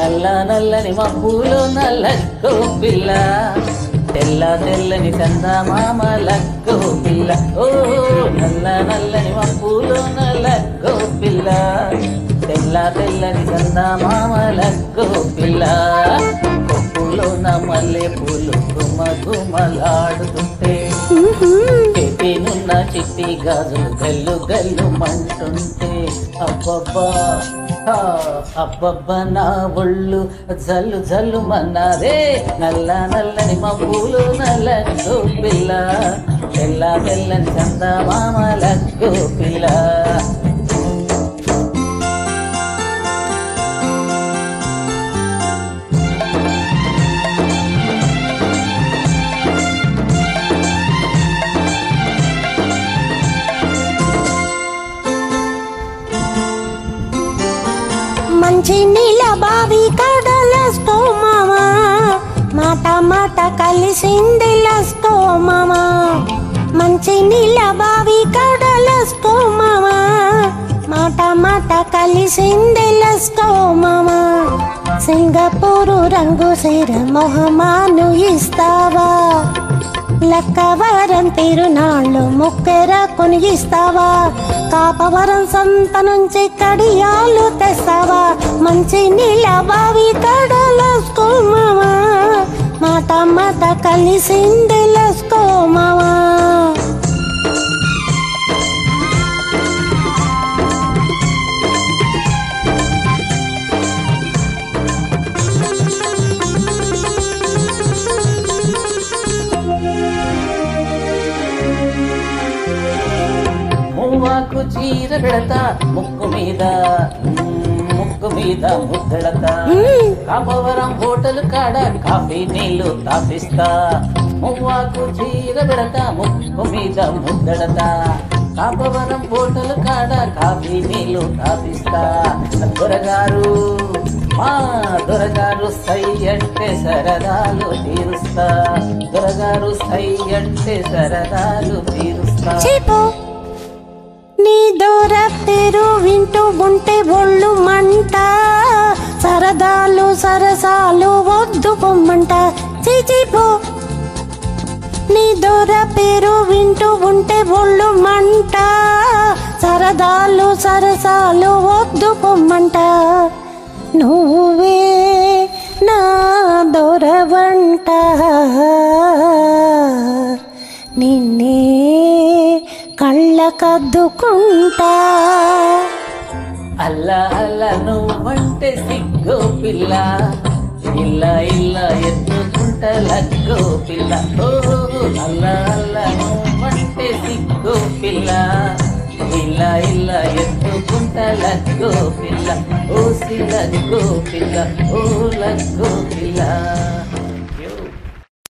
నల్ల నల్లని మబ్బులో నల్లక్కో పిల్ల తెల్ల తెల్లని చందమామ లక్కో పిల్ల ఓ నల్ల నల్లని మబ్బులో నల్లక్కో పిల్ల తెల్ల తెల్లని చందమామ లక్కో పిల్ల కొప్పులో నా మల్లె పూలు గుమ గుమలాడుతుంటే పెట్టినున్న చిట్టి గాజులు గల్లు గల్లు మంటుంటే అబ్బబ్బా అబ్బబ్బా నా ఒళ్ళు జల్లు జల్లు మన్నారే నల్ల నల్లని మబ్బులు నల్లక్కో పిల్ల తెల్ల తెల్లని చందమామ లక్కో పిల్ల మంచి నీళ్ళ బావి కడలస్కో మామా మాట మాట కలిసింది లస్కో మామా మంచి నీళ్ళ బావి కడలస్కో మామా మాట మాట కలిసింది లస్కో మామా సింగపూరు రంగు సీర మొహమాను ఇస్తావా లక్కవరం తిరునాళ్ళు ముక్కెర కొనిగిస్తావా కాపవరం సంత నుంచి కడియాలు తెస్తావా మంచి నీళ్ళ బావి కడలస్కో మామా మాట మాట కలిసింది లస్కో మామా మువ్వకు చీర పెడతా ముక్కు మీద ముద్దెడతా కాపవరం హోటల్ కాడ కాఫీ నీళ్లు తాపిస్తా మువ్వకు చీర పెడతా ముక్కు మీద ముద్దెడతా కాపవరం హోటల్ కాడ కాఫీ నీళ్లు తాపిస్తా దొరగారు మా దొరగారు సై అంటే సరదాలు తీరుస్తా దొరగారు సై అంటే సరదాలు తీరుస్తా నీ దూర పేరు వింటూ ఉంటే ఒళ్ళు మంట సరదాలు సరసాలు వద్దు పొమ్మంట చీచిపో నీ దూర పేరు వింటూ ఉంటే ఒళ్ళు మంట సరదాలు సరసాలు వద్దు పొమ్మంట నువ్వే నా దొరవంట నిన్నే కళ్ళకద్దుకుంటా అల్లా అల్లా నువ్వంటే సిగ్గు పిల్ల ఇల్లా ఇల్లా ఎత్తుకుంటా లగ్గో పిల్ల ఓ అల్లా అల్లా నువ్వంటే సిగ్గు పిల్ల ఇల్లా ఇల్లా ఎత్తుకుంటా లగ్గో పిల్ల ఓ సి లగ్గో పిల్ల ఓ లగ్గో పిల్ల